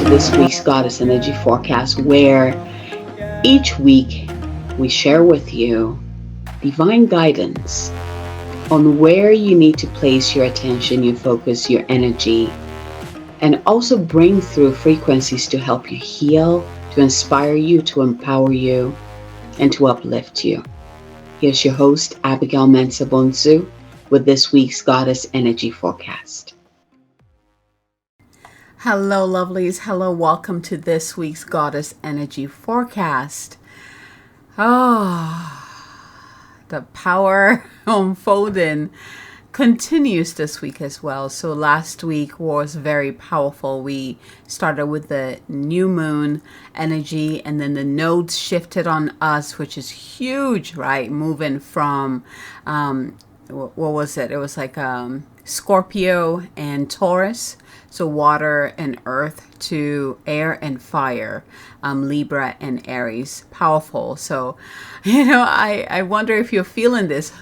this week's Goddess Energy Forecast, where each week we share with you divine guidance on where you need to place your attention, your focus, your energy, and also bring through frequencies to help you heal, to inspire you, to empower you, and to uplift you. Here's your host, Abigail Mensah-Bonsu, with this week's Goddess Energy Forecast. Hello, lovelies. Hello, welcome to this week's Goddess Energy Forecast. The power unfolding continues this week as well. So last week was very powerful. We started with the new moon energy, and then the nodes shifted on us, which is huge, right? Moving from, what was it? It was like Scorpio and Taurus. So water and earth, to air and fire, Libra and Aries. Powerful. So, I wonder if you're feeling this.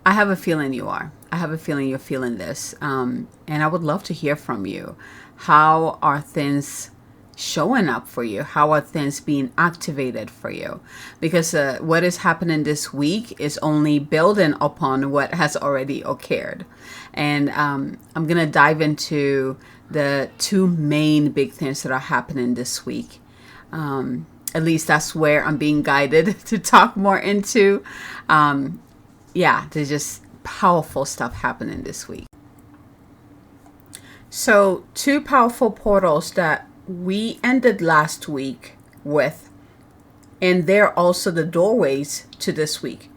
I have a feeling you are. I have a feeling you're feeling this. And I would love to hear from you. How are things showing up for you? How are things being activated for you? Because what is happening this week is only building upon what has already occurred. And I'm going to dive into the two main big things that are happening this week. At least that's where I'm being guided to talk more into. There's just powerful stuff happening this week. So two powerful portals that we ended last week with, and they're also the doorways to this week.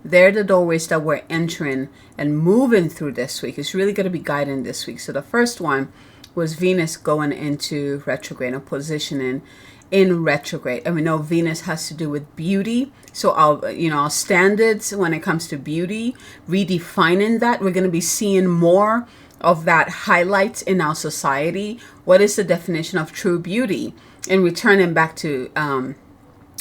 They're the doorways that we're entering and moving through this week. It's really going to be guiding this week. So the first one was Venus going into retrograde and positioning in retrograde. And we know Venus has to do with beauty. So our standards when it comes to beauty, redefining that, we're going to be seeing more of that highlights in our society. What is the definition of true beauty? And returning back to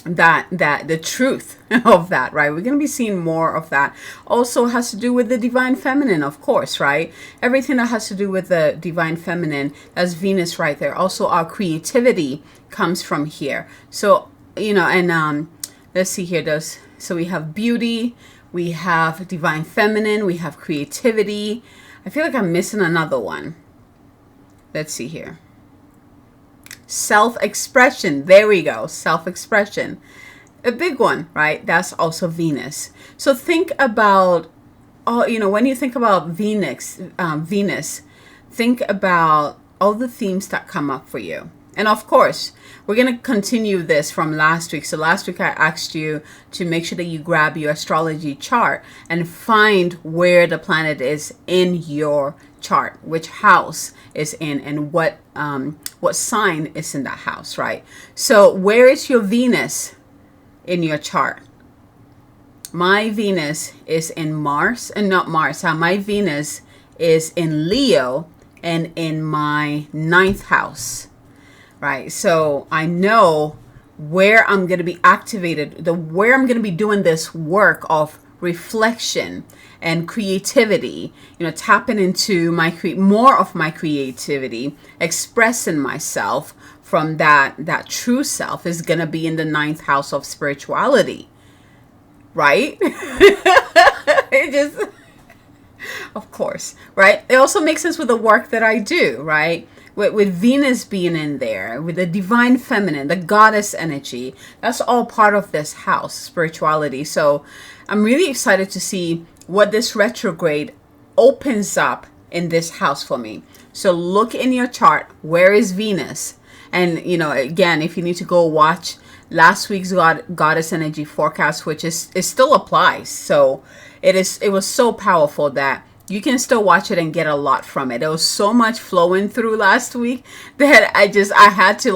the truth of that, right? We're going to be seeing more of that. Also has to do with the divine feminine, of course, right? Everything that has to do with the divine feminine, that's Venus right there. Also, our creativity comes from here. So, let's see here. So we have beauty, we have divine feminine, we have creativity. I feel like I'm missing another one. Let's see here. Self-expression. There we go. Self-expression. A big one, right? That's also Venus. So think about, when you think about Venus, think about all the themes that come up for you. And of course, we're going to continue this from last week. So last week I asked you to make sure that you grab your astrology chart and find where the planet is in your chart, which house is in, and what sign is in that house, right? So where is your Venus in your chart? My Venus is in Mars, and not Mars. My Venus is in Leo and in my 9th house. Right, so I know where I'm going to be activated, where I'm going to be doing this work of reflection and creativity, tapping into more of my creativity, expressing myself from that true self is going to be in the 9th house of spirituality, right? It just, of course, right? It also makes sense with the work that I do, right? With Venus being in there, with the divine feminine, the goddess energy, that's all part of this house, spirituality. So I'm really excited to see what this retrograde opens up in this house for me. So look in your chart, where is Venus? And, again, if you need to go watch last week's goddess energy forecast, which it still applies. So it was so powerful that you can still watch it and get a lot from it. There was so much flowing through last week that I had to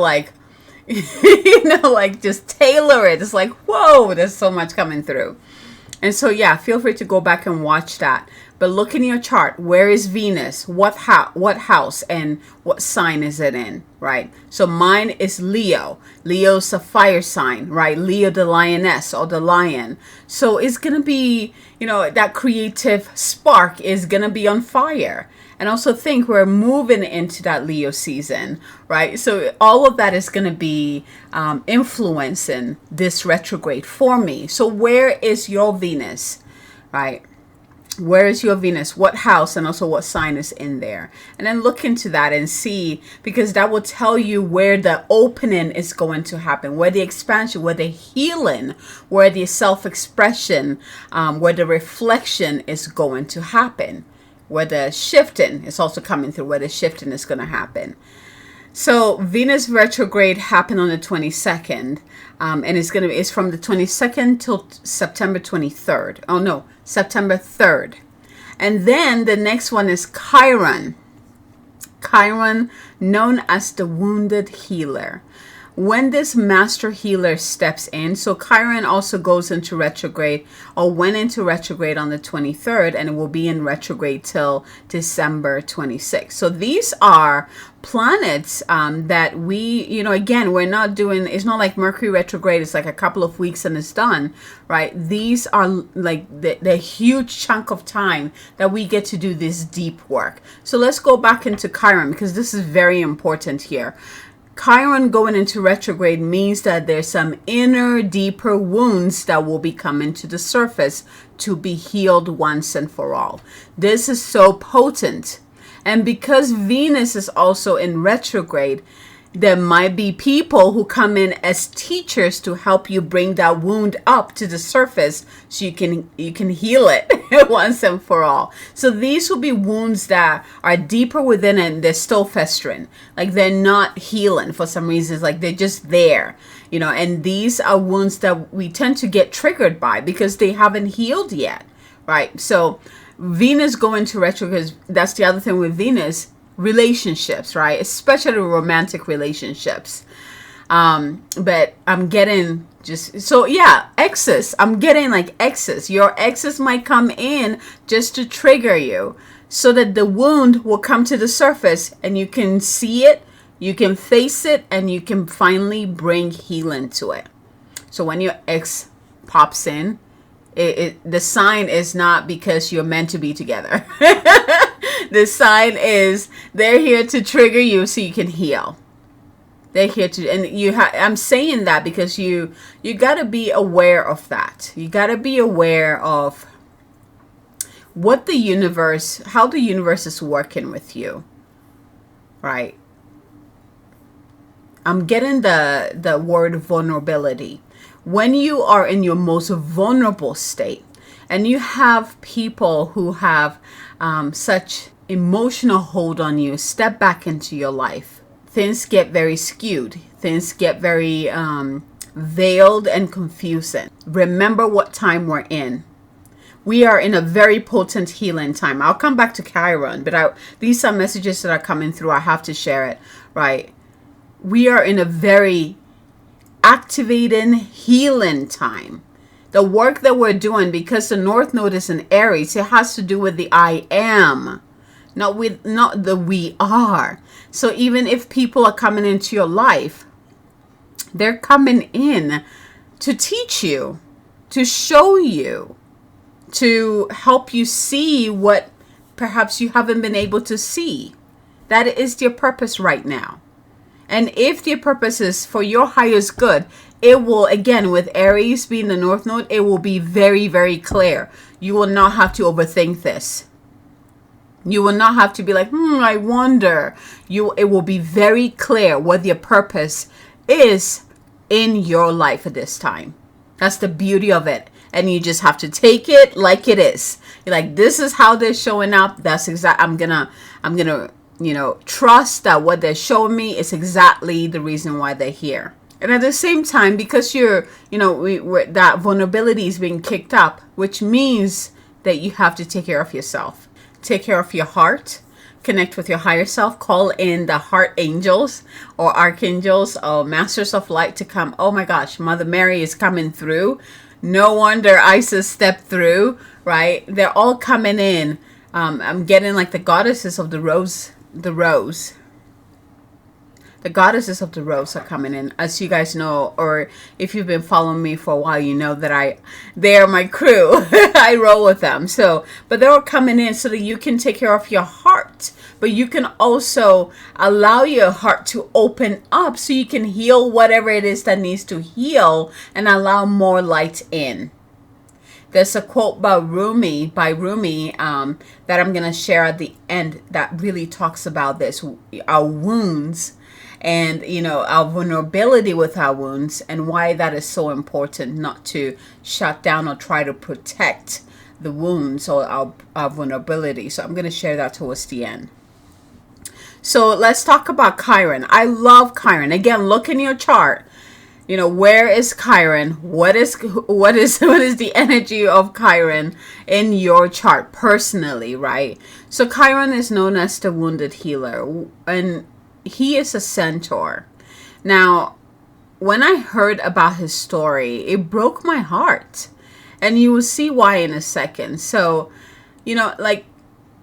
just tailor it. It's like, whoa, there's so much coming through. And so, feel free to go back and watch that. But look in your chart. Where is Venus? What house and what sign is it in, right? So mine is Leo. Leo's a fire sign, right? Leo, the lioness or the lion. So it's going to be, that creative spark is going to be on fire. And also think we're moving into that Leo season, right? So all of that is going to be influencing this retrograde for me. So where is your Venus, right? Where is your Venus? What house and also what sign is in there? And then look into that and see, because that will tell you where the opening is going to happen, where the expansion, where the healing, where the self-expression, where the reflection is going to happen, where the shifting is also coming through, where the shifting is going to happen. So Venus retrograde happened on the 22nd, and it's from the 22nd till September 23rd. Oh no, September 3rd. And then the next one is Chiron. Chiron, known as the wounded healer. When this master healer steps in, so Chiron also goes into retrograde, or went into retrograde on the 23rd, and it will be in retrograde till December 26th. So these are planets that we, again, we're not doing, it's not like Mercury retrograde, it's like a couple of weeks and it's done, right? These are like the huge chunk of time that we get to do this deep work. So let's go back into Chiron, because this is very important here. Chiron going into retrograde means that there's some inner, deeper wounds that will be coming to the surface to be healed once and for all. This is so potent. And because Venus is also in retrograde, there might be people who come in as teachers to help you bring that wound up to the surface so you can heal it once and for all. So these will be wounds that are deeper within and they're still festering. Like they're not healing for some reasons, like they're just there, and these are wounds that we tend to get triggered by because they haven't healed yet, right? So Venus going to retrograde, that's the other thing with Venus, relationships, right? Especially romantic relationships. But I'm getting exes. I'm getting like exes. Your exes might come in just to trigger you so that the wound will come to the surface and you can see it, you can face it, and you can finally bring healing to it. So when your ex pops in, the sign is not because you're meant to be together. The sign is they're here to trigger you so you can heal. They're here to, and I'm saying that because you got to be aware of that. You got to be aware of how the universe is working with you, right? I'm getting the word vulnerability. When you are in your most vulnerable state and you have people who have such emotional hold on you step back into your life, things get very skewed. Things get very veiled and confusing. Remember what time we're in. We are in a very potent healing time. I'll come back to Chiron, but these are messages that are coming through. I have to share it, right? We are in a very activating healing time. The work that we're doing, because the North Node is in Aries, it has to do with the I am, not the we are. So even if people are coming into your life, they're coming in to teach you, to show you, to help you see what perhaps you haven't been able to see. That is their purpose right now. And if their purpose is for your highest good, it will, again, with Aries being the North Node, it will be very, very clear. You will not have to overthink this. You will not have to be like, I wonder. It will be very clear what their purpose is in your life at this time. That's the beauty of it. And you just have to take it like it is. You're like, this is how they're showing up. That's I'm gonna trust that what they're showing me is exactly the reason why they're here. And at the same time, because that vulnerability is being kicked up, which means that you have to take care of yourself. Take care of your heart. Connect with your higher self. Call in the heart angels or archangels or masters of light to come. Oh my gosh, Mother Mary is coming through. No wonder Isis stepped through, right? They're all coming in. I'm getting like the goddesses of the rose. The goddesses of the rose are coming in. As you guys know, or if you've been following me for a while, you know that they are my crew. I roll with them. But they're all coming in so that you can take care of your heart. but you can also allow your heart to open up so you can heal whatever it is that needs to heal and allow more light in. There's a quote by Rumi, that I'm going to share at the end that really talks about this, our wounds, and our vulnerability with our wounds, and why that is so important not to shut down or try to protect the wounds or our vulnerability. So I'm going to share that towards the end. So let's talk about Chiron. I love Chiron. Again, look in your chart. Where is Chiron? What is the energy of Chiron in your chart personally, right? So Chiron is known as the wounded healer, and he is a centaur. Now, when I heard about his story, it broke my heart, and you will see why in a second. So,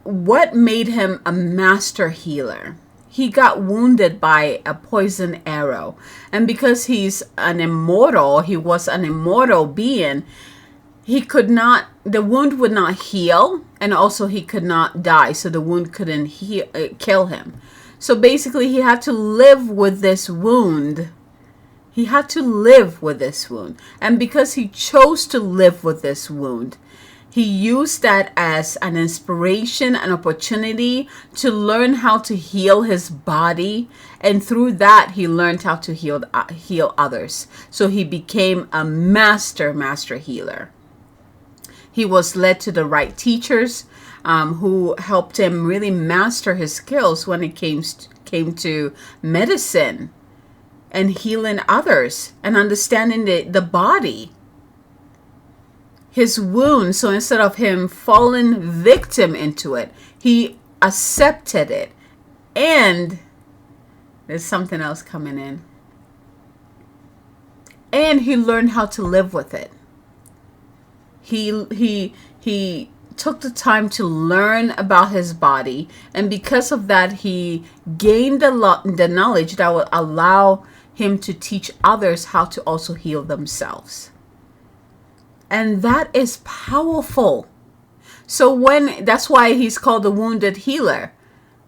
what made him a master healer? He got wounded by a poison arrow. And because he was an immortal being, the wound would not heal, and also he could not die. So the wound couldn't kill him. So basically he had to live with this wound. And because he chose to live with this wound, he used that as an inspiration, an opportunity to learn how to heal his body. And through that, he learned how to heal others. So he became a master healer. He was led to the right teachers who helped him really master his skills when it came to medicine and healing others and understanding the body. His wound, so instead of him falling victim into it, he accepted it. And there's something else coming in. And he learned how to live with it. He took the time to learn about his body, and because of that, he gained the knowledge that will allow him to teach others how to also heal themselves. And that is powerful. So that's why he's called the wounded healer,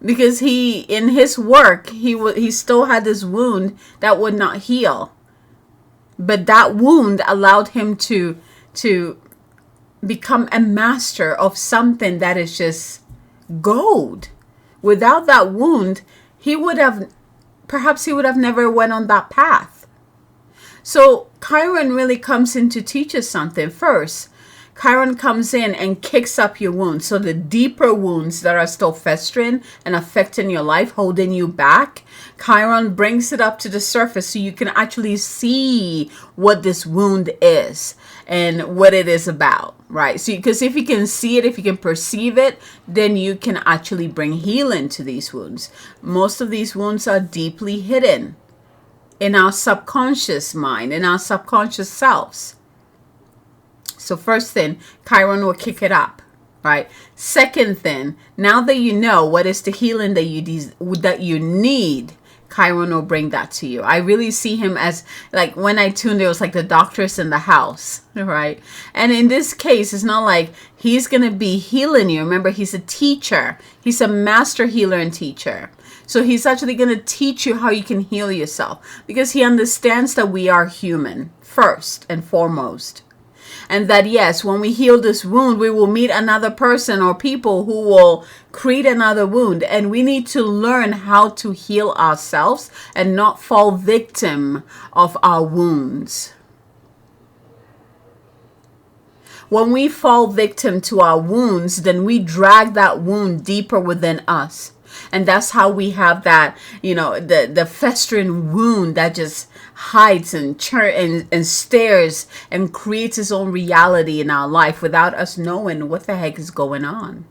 because in his work, he still had this wound that would not heal. But that wound allowed him to become a master of something that is just gold. Without that wound, he would have never went on that path. So Chiron really comes in to teach us something. First, Chiron comes in and kicks up your wounds. So the deeper wounds that are still festering and affecting your life, holding you back, Chiron brings it up to the surface so you can actually see what this wound is and what it is about, right? So because if you can see it, if you can perceive it, then you can actually bring healing to these wounds. Most of these wounds are deeply hidden in our subconscious mind, in our subconscious selves. So first thing, Chiron will kick it up, right? Second thing, now that you know what is the healing that you need, Chiron will bring that to you. I really see him as, like, when I tuned, it was like the doctors in the house, right? And in this case, it's not like he's going to be healing you. Remember, he's a teacher. He's a master healer and teacher. So he's actually going to teach you how you can heal yourself, because he understands that we are human first and foremost. And that, yes, when we heal this wound, we will meet another person or people who will create another wound. And we need to learn how to heal ourselves and not fall victim of our wounds. When we fall victim to our wounds, then we drag that wound deeper within us. And that's how we have that, the festering wound that just hides and stares and creates its own reality in our life without us knowing what the heck is going on.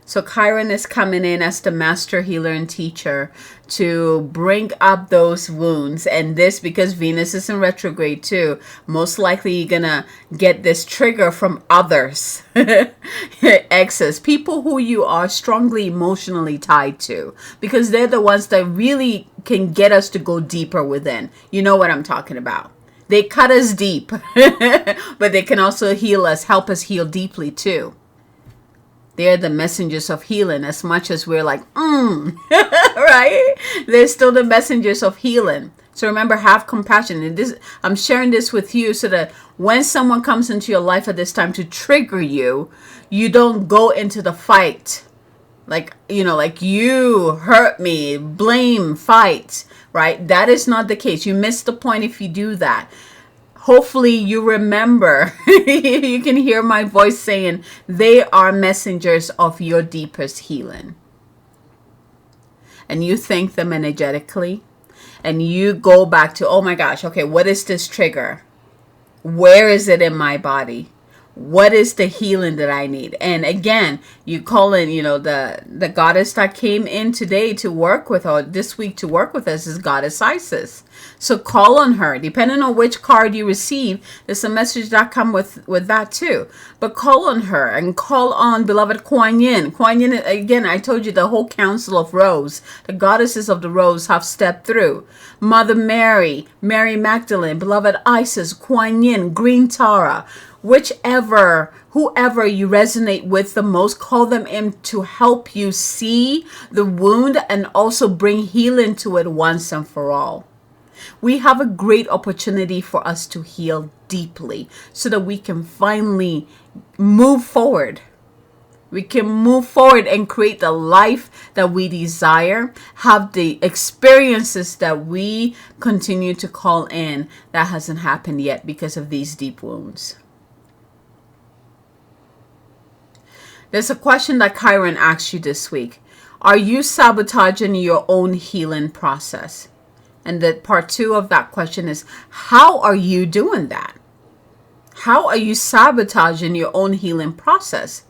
So Chiron is coming in as the master healer and teacher to bring up those wounds. And this, because Venus is in retrograde too, most likely you're going to get this trigger from others, exes, people who you are strongly emotionally tied to, because they're the ones that really can get us to go deeper within. You know what I'm talking about. They cut us deep, but they can also heal us, help us heal deeply too. They're the messengers of healing, as much as we're like, right? They're still the messengers of healing. So remember, have compassion. And this, I'm sharing this with you so that when someone comes into your life at this time to trigger you, you don't go into the fight. Like, like you hurt me, blame, fight, right? That is not the case. You miss the point if you do that. Hopefully you remember, you can hear my voice saying they are messengers of your deepest healing. And you thank them energetically. And you go back to, oh my gosh, okay, what is this trigger? Where is it in my body? What is the healing that I need? And again, you call in, the goddess that came in today to work with, or this week to work with us, is Goddess Isis. So call on her. Depending on which card you receive, there's a message that come with that too. But call on her and call on beloved Kuan Yin. Kuan Yin, again, I told you the whole Council of Rose, the goddesses of the Rose have stepped through. Mother Mary, Mary Magdalene, beloved Isis, Kuan Yin, Green Tara, whoever you resonate with the most, call them in to help you see the wound and also bring healing to it once and for all. We have a great opportunity for us to heal deeply so that we can finally move forward. We can move forward and create the life that we desire, have the experiences that we continue to call in that hasn't happened yet because of these deep wounds. There's a question that Chiron asked you this week. Are you sabotaging your own healing process? And the part 2 of that question is, how are you doing that? How are you sabotaging your own healing process?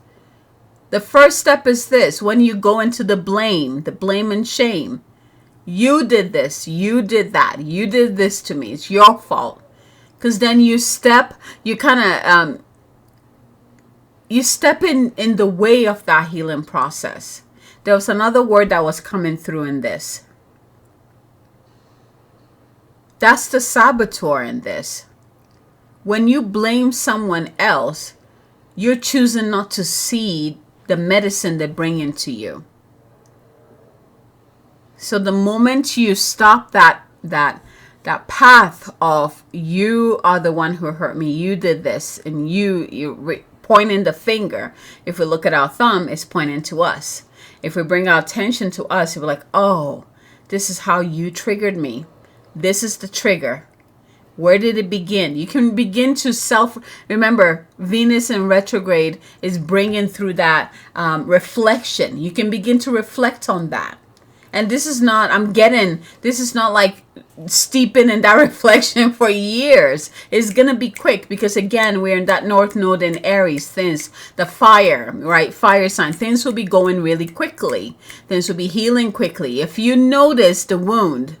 The first step is this: when you go into the blame and shame, you did this, you did that, you did this to me, it's your fault. Because then you step in the way of that healing process. There was another word that was coming through in this. That's the saboteur in this. When you blame someone else, you're choosing not to see the medicine they bring into you. So the moment you stop that path of, you are the one who hurt me, you did this, and you pointing the finger. If we look at our thumb, it's pointing to us. If we bring our attention to us, we're like, oh, this is how you triggered me. This is the trigger. Where did it begin? You can begin to remember, Venus in retrograde is bringing through that reflection. You can begin to reflect on that. And this is not like steeping in that reflection for years. It's going to be quick because, again, we're in that North Node in Aries. Things, the fire, right? Fire sign. Things will be going really quickly. Things will be healing quickly. If you notice the wound,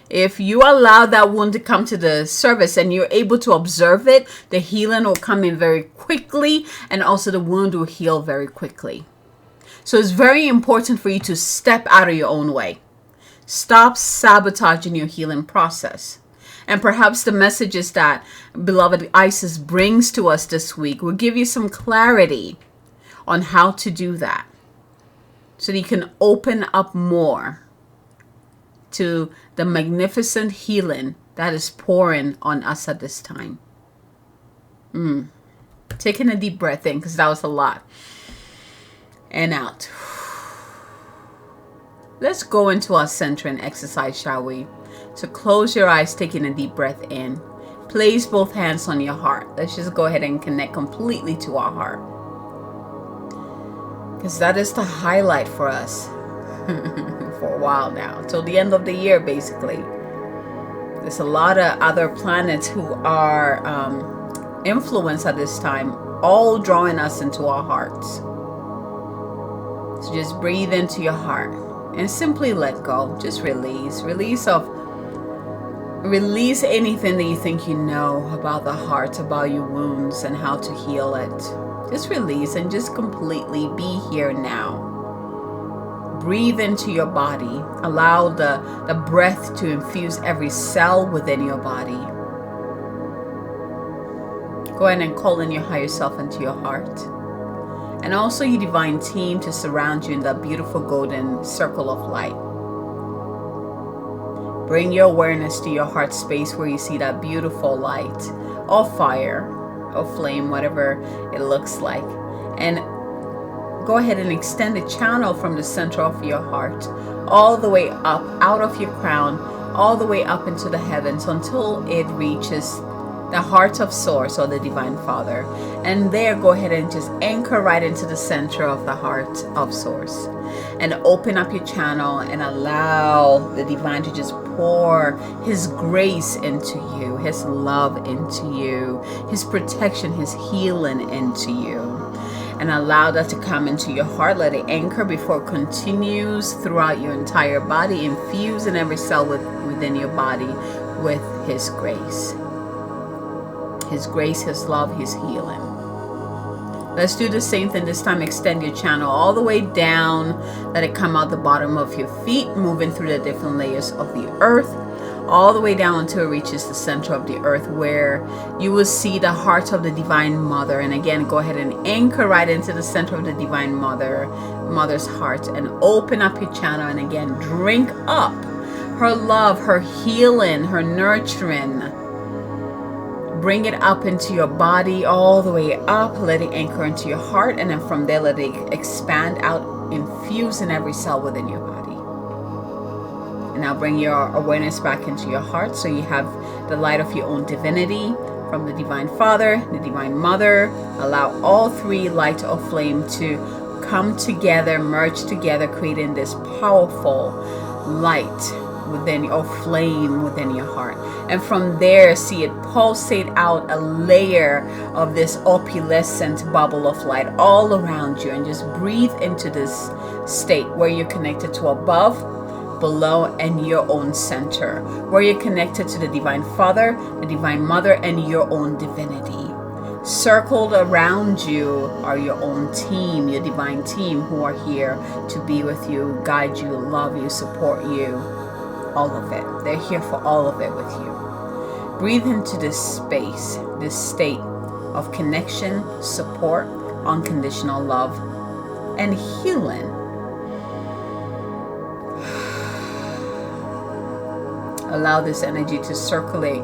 if you allow that wound to come to the surface and you're able to observe it, the healing will come in very quickly, and also the wound will heal very quickly. So it's very important for you to step out of your own way. Stop sabotaging your healing process. And perhaps the messages that beloved Isis brings to us this week will give you some clarity on how to do that, so that you can open up more to the magnificent healing that is pouring on us at this time. Taking a deep breath in, because that was a lot. And out. Let's go into our centering exercise, shall we? So close your eyes, taking a deep breath in. Place both hands on your heart. Let's just go ahead and connect completely to our heart, because that is the highlight for us for a while now, till the end of the year, basically. There's a lot of other planets who are influenced at this time, all drawing us into our hearts. So just breathe into your heart and simply let go. Just release anything that you think you know about the heart, about your wounds and how to heal it. Just release and just completely be here now. Breathe into your body. Allow the breath to infuse every cell within your body. Go ahead and call in your higher self into your heart. and also your divine team to surround you in that beautiful golden circle of light. Bring your awareness to your heart space where you see that beautiful light, or fire, or flame, whatever it looks like. And go ahead and extend the channel from the center of your heart all the way up, out of your crown, all the way up into the heavens until it reaches the heart of Source, or the Divine Father. And there, go ahead and just anchor right into the center of the heart of Source. And open up your channel and allow the Divine to just pour His grace into you, His love into you, His protection, His healing into you. And allow that to come into your heart. Let it anchor before it continues throughout your entire body, infusing every cell within your body with His grace. His grace, His love, His healing. Let's do the same thing this time. Extend your channel all the way down. Let it come out the bottom of your feet, moving through the different layers of the earth, all the way down until it reaches the center of the earth, where you will see the heart of the Divine Mother. And again, go ahead and anchor right into the center of the Divine Mother's heart, and open up your channel, and again, drink up her love, her healing, her nurturing. Bring it up into your body, all the way up. Let it anchor into your heart, and then from there, let it expand out, infusing every cell within your body. And now bring your awareness back into your heart, so you have the light of your own divinity from the Divine Father, the Divine Mother. Allow all three light or flame to come together, merge together, creating this powerful light within, or flame within your heart. And from there, see it pulsate out a layer of this opalescent bubble of light all around you. And just breathe into this state where you're connected to above, below, and your own center, where you're connected to the Divine Father, the Divine Mother, and your own divinity. Circled around you are your own team, your divine team, who are here to be with you, guide you, love you, support you, all of it. They're here for all of it with you. Breathe into this space, this state of connection, support, unconditional love, and healing. Allow this energy to circulate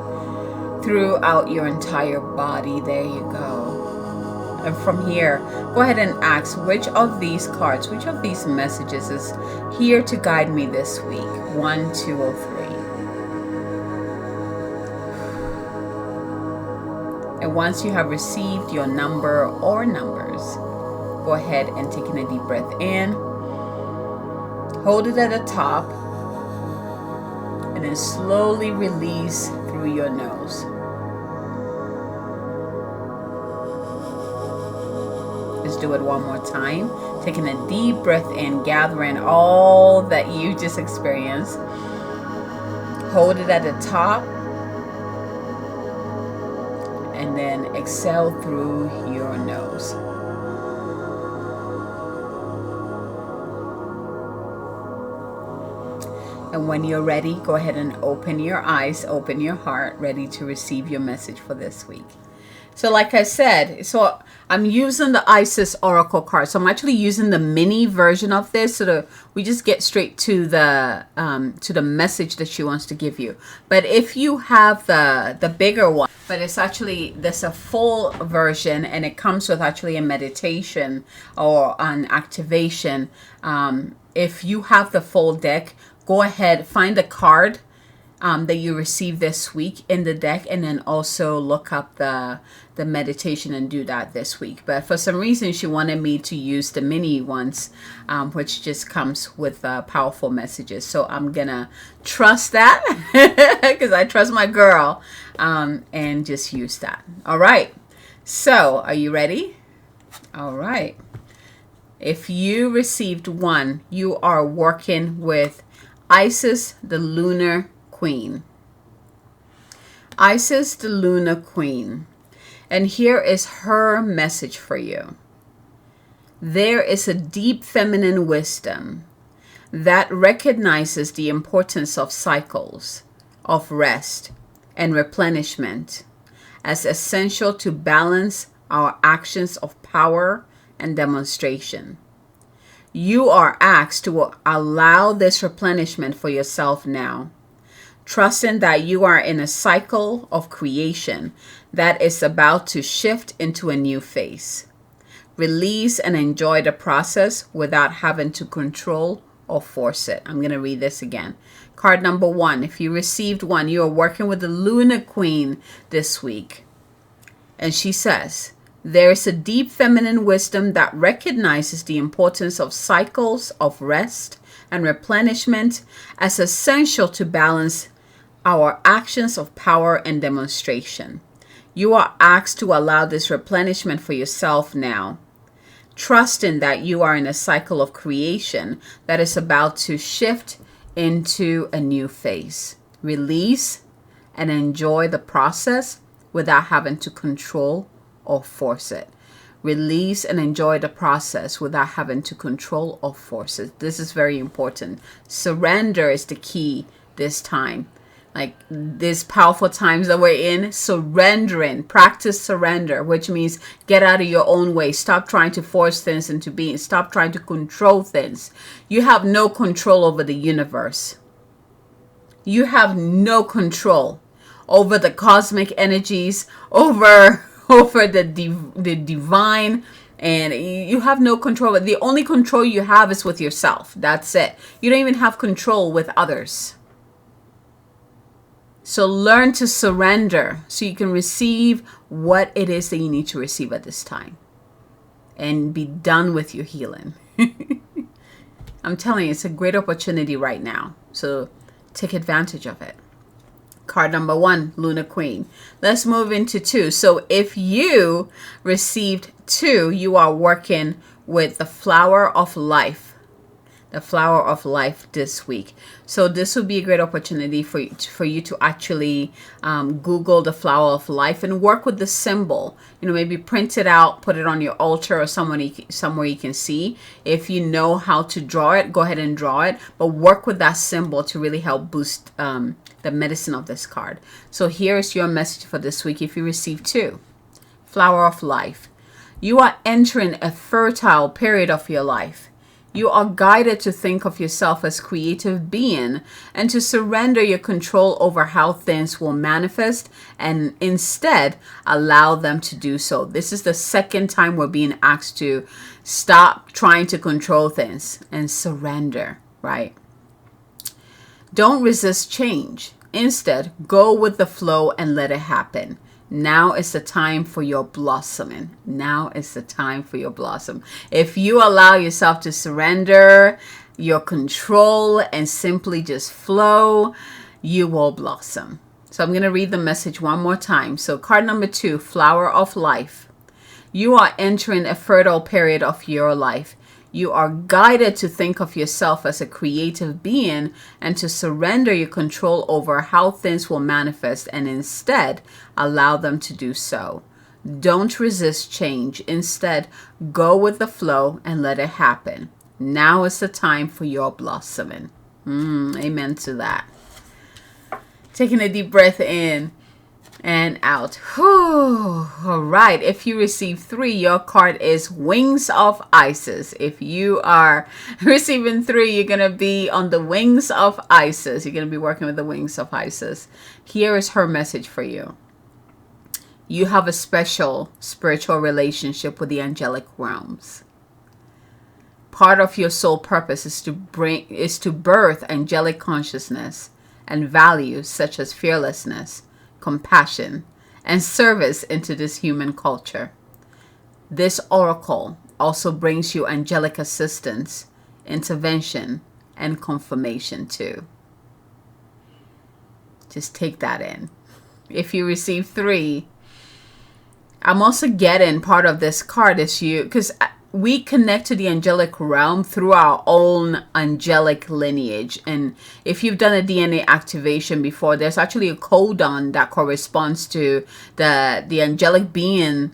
throughout your entire body. There you go. And from here, go ahead and ask, which of these cards, which of these messages is here to guide me this week? 1, 2, or 3. And once you have received your number or numbers, go ahead and take in a deep breath in. Hold it at the top. And then slowly release through your nose. Let's do it one more time. Taking a deep breath in, gathering all that you just experienced. Hold it at the top. And then exhale through your nose. And when you're ready, go ahead and open your eyes, open your heart, ready to receive your message for this week. So like I said, so I'm using the Isis Oracle card. So I'm actually using the mini version of this so that we just get straight to the message that she wants to give you. But if you have the bigger one, but it's actually, there's a full version, and it comes with actually a meditation or an activation. If you have the full deck, go ahead, find the card that you received this week in the deck, and then also look up the meditation and do that this week. But for some reason, she wanted me to use the mini ones, which just comes with powerful messages. So I'm gonna trust that because I trust my girl, and just use that. All right. So are you ready? All right. If you received 1, you are working with Isis, the Lunar Queen. Isis, the Lunar Queen. And here is her message for you. There is a deep feminine wisdom that recognizes the importance of cycles, of rest and replenishment as essential to balance our actions of power and demonstration. You are asked to allow this replenishment for yourself now, trusting that you are in a cycle of creation that is about to shift into a new phase. Release and enjoy the process without having to control or force it. I'm going to read this again. Card number 1. If you received one, you are working with the Lunar Queen this week. And she says, there is a deep feminine wisdom that recognizes the importance of cycles of rest and replenishment as essential to balance our actions of power and demonstration. You are asked to allow this replenishment for yourself now, trusting that you are in a cycle of creation that is about to shift into a new phase. Release and enjoy the process without having to control or force it. Release and enjoy the process without having to control or force it. This is very important. Surrender is the key this time. Like these powerful times that we're in, surrendering, practice surrender, which means get out of your own way. Stop trying to force things into being. Stop trying to control things. You have no control over the universe. You have no control over the cosmic energies, over the divine, and you have no control. The only control you have is with yourself. That's it. You don't even have control with others. So learn to surrender so you can receive what it is that you need to receive at this time and be done with your healing. I'm telling you, it's a great opportunity right now. So take advantage of it. Card number 1, Lunar Queen. Let's move into 2. So if you received 2, you are working with the Flower of Life. The Flower of Life this week. So this would be a great opportunity for you to actually Google the Flower of Life and work with the symbol. You know, maybe print it out, put it on your altar or somewhere you can see. If you know how to draw it, go ahead and draw it. But work with that symbol to really help boost the medicine of this card. So here is your message for this week if you receive 2. Flower of Life. You are entering a fertile period of your life. You are guided to think of yourself as creative being and to surrender your control over how things will manifest and instead allow them to do so. This is the second time we're being asked to stop trying to control things and surrender, right? Don't resist change. Instead, go with the flow and let it happen. Now is the time for your blossoming. Now is the time for your blossom. If you allow yourself to surrender your control and simply just flow, you will blossom. So I'm going to read the message one more time. So card number 2, Flower of Life. You are entering a fertile period of your life. You are guided to think of yourself as a creative being and to surrender your control over how things will manifest and instead allow them to do so. Don't resist change. Instead, go with the flow and let it happen. Now is the time for your blossoming. Amen to that. Taking a deep breath in and out. Whew. All right. If you receive 3, your card is Wings of Isis. If you are receiving 3, you're going to be on the Wings of Isis. You're going to be working with the Wings of Isis. Here is her message for you. You have a special spiritual relationship with the angelic realms. Part of your soul purpose is to birth angelic consciousness and values such as fearlessness, compassion, and service into this human culture. This oracle also brings you angelic assistance, intervention, and confirmation too. Just take that in. If you receive 3, I'm also getting part of this card is you, because we connect to the angelic realm through our own angelic lineage. And if you've done a DNA activation before, there's actually a codon that corresponds to the angelic being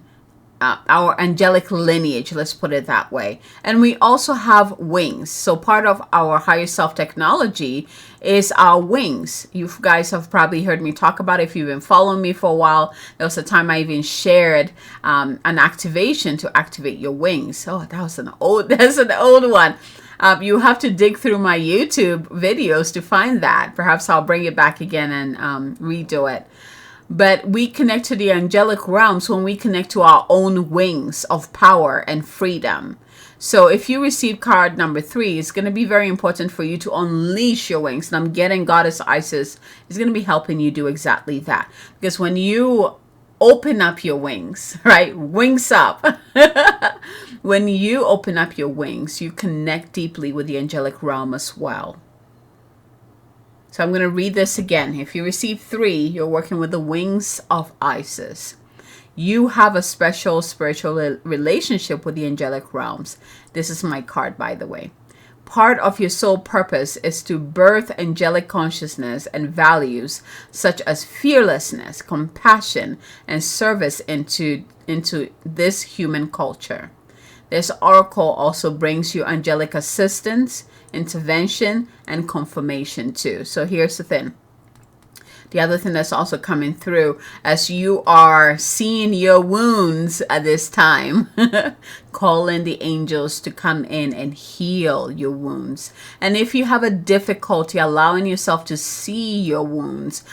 our angelic lineage, let's put it that way. And we also have wings. So part of our higher self technology is our wings. You guys have probably heard me talk about it. If you've been following me for a while, there was a time I even shared an activation to activate your wings. Oh, that's an old one. You have to dig through my YouTube videos to find that. Perhaps I'll bring it back again and redo it. But we connect to the angelic realms when we connect to our own wings of power and freedom. So if you receive card number 3, it's going to be very important for you to unleash your wings. And I'm getting Goddess Isis is going to be helping you do exactly that. Because when you open up your wings, right? Wings up. When you open up your wings, you connect deeply with the angelic realm as well. So I'm going to read this again. If you receive 3, you're working with the wings of Isis. You have a special spiritual relationship with the angelic realms. This is my card, by the way. Part of your soul purpose is to birth angelic consciousness and values such as fearlessness, compassion, and service into this human culture. This oracle also brings you angelic assistance, intervention, and confirmation too. So here's the thing. The other thing that's also coming through as you are seeing your wounds at this time, call in the angels to come in and heal your wounds. And if you have a difficulty allowing yourself to see your wounds,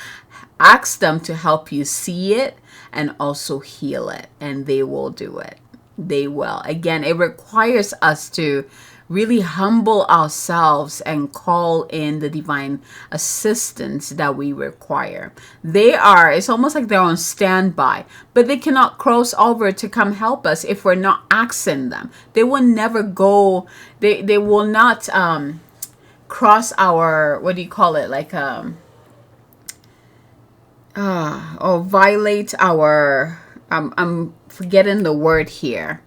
ask them to help you see it and also heal it, and they will do it. They will. Again, it requires us to really humble ourselves and call in the divine assistance that we require. It's almost like they're on standby, but they cannot cross over to come help us if we're not asking them. They will never go, they will not cross our, what do you call it? Like, or violate our, I'm forgetting the word here.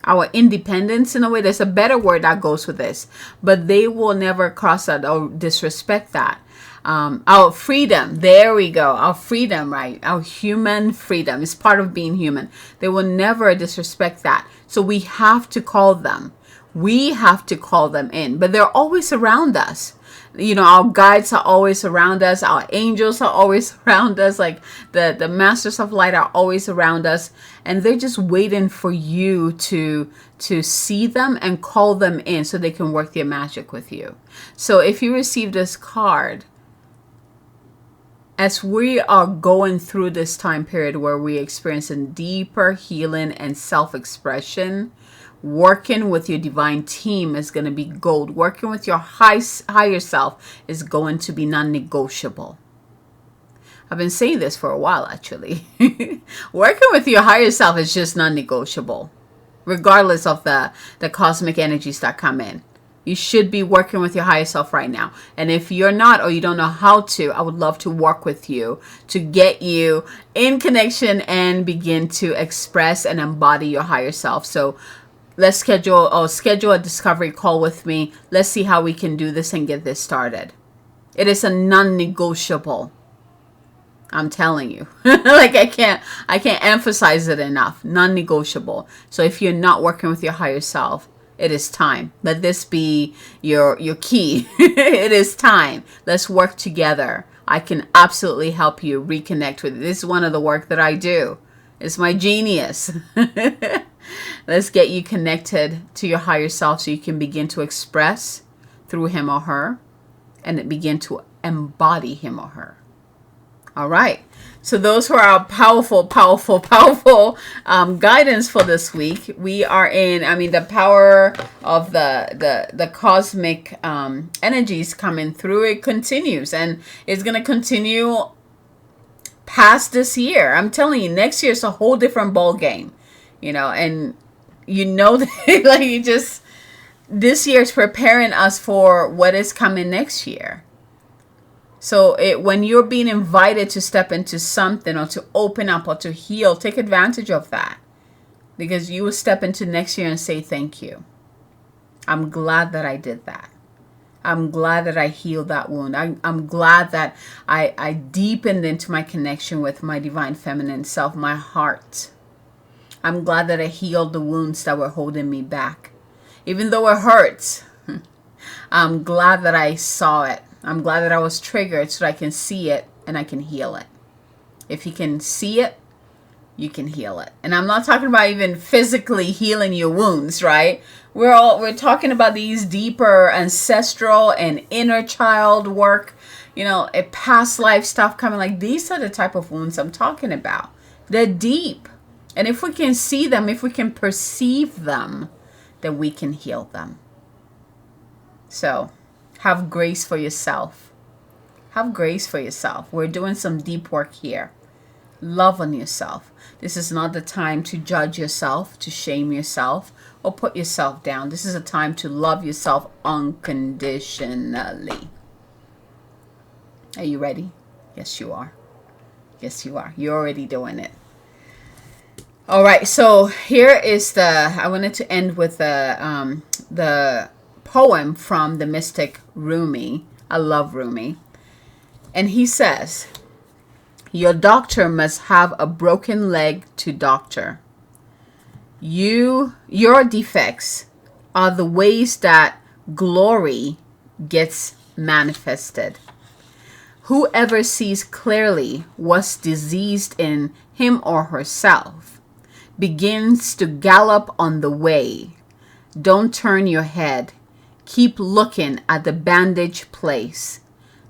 Our independence, in a way. There's a better word that goes with this, but they will never cross that or disrespect that. Our freedom, there we go. Our freedom, right? Our human freedom is part of being human. They will never disrespect that. So we have to call them. We have to call them in, but they're always around us. You know, our guides are always around us. Our angels are always around us. Like the masters of light are always around us. And they're just waiting for you to see them and call them in so they can work their magic with you. So if you receive this card, as we are going through this time period where we're experiencing deeper healing and self-expression, working with your divine team is going to be gold. Working with your higher self is going to be non-negotiable. I've been saying this for a while, actually. Working with your higher self is just non-negotiable, regardless of the cosmic energies that come in. You should be working with your higher self right now. And if you're not, or you don't know how to, I would love to work with you to get you in connection and begin to express and embody your higher self. So let's schedule a discovery call with me. Let's see how we can do this and get this started. It is a non-negotiable. I'm telling you. Like I can't emphasize it enough. Non-negotiable. So if you're not working with your higher self, it is time. Let this be your key. It is time. Let's work together. I can absolutely help you reconnect with it. This is one of the work that I do. It's my genius. Let's get you connected to your higher self so you can begin to express through him or her and begin to embody him or her. All right. So those were our powerful guidance for this week. We are in, the power of the cosmic energies coming through. It continues, and it's going to continue past this year. I'm telling you, next year is a whole different ball game, and that like this year is preparing us for what is coming next year. So when you're being invited to step into something or to open up or to heal, take advantage of that, because you will step into next year and say, thank you. I'm glad that I did that. I'm glad that I healed that wound. I'm glad that I deepened into my connection with my divine feminine self, my heart. I'm glad that I healed the wounds that were holding me back. Even though it hurts, I'm glad that I saw it. I'm glad that I was triggered so that I can see it and I can heal it. If you can see it, you can heal it. And I'm not talking about even physically healing your wounds, right? We're talking about these deeper ancestral and inner child work, a past life stuff coming. Like, these are the type of wounds I'm talking about. They're deep. And if we can see them, if we can perceive them, then we can heal them. So have grace for yourself. Have grace for yourself. We're doing some deep work here. Love on yourself. This is not the time to judge yourself, to shame yourself, or put yourself down. This is a time to love yourself unconditionally. Are you ready? Yes, you are. Yes, you are. You're already doing it. All right. So here is I wanted to end with the poem from the mystic Rumi. I love Rumi. And he says, your doctor must have a broken leg to doctor. Your defects are the ways that glory gets manifested. Whoever sees clearly what's diseased in him or herself begins to gallop on the way. Don't turn your head. Keep looking at the bandaged place.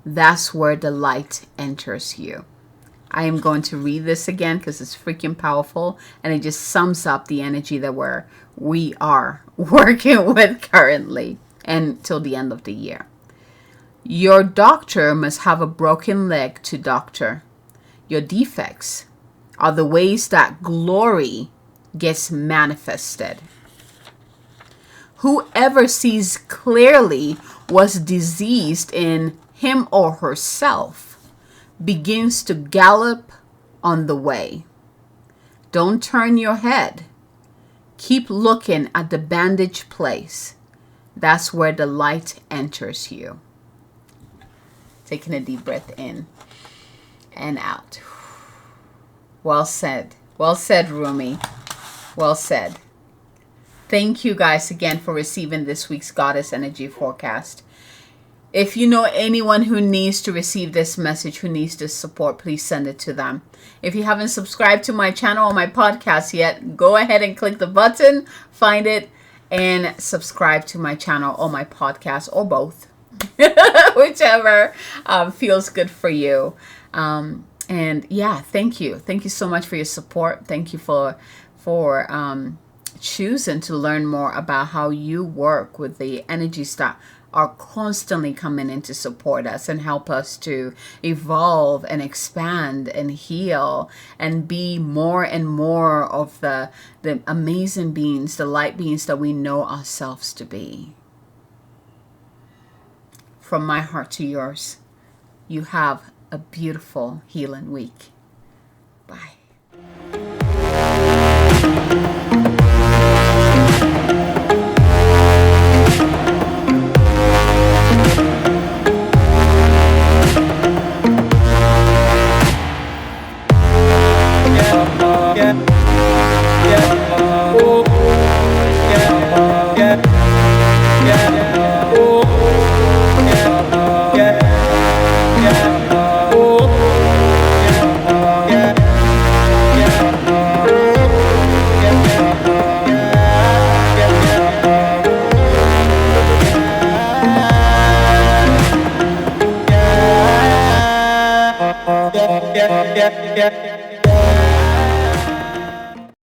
That's where the light enters you. I am going to read this again because it's freaking powerful, and it just sums up the energy that we are working with currently and till the end of the year. Your doctor must have a broken leg to doctor. Your defects are the ways that glory gets manifested. Whoever sees clearly what's diseased in him or herself begins to gallop on the way. Don't turn your head. Keep looking at the bandaged place. That's where the light enters you. Taking a deep breath in and out. Well said. Well said, Rumi. Well said. Thank you guys again for receiving this week's Goddess Energy Forecast. If you know anyone who needs to receive this message, who needs this support, please send it to them. If you haven't subscribed to my channel or my podcast yet, go ahead and click the button, find it, and subscribe to my channel or my podcast, or both. Whichever feels good for you. And yeah, thank you. Thank you so much for your support. Thank you for choosing to learn more about how you work with the energies that are constantly coming in to support us and help us to evolve and expand and heal and be more and more of the amazing beings, the light beings that we know ourselves to be. From my heart to yours, you have a beautiful healing week. Bye. Yeah.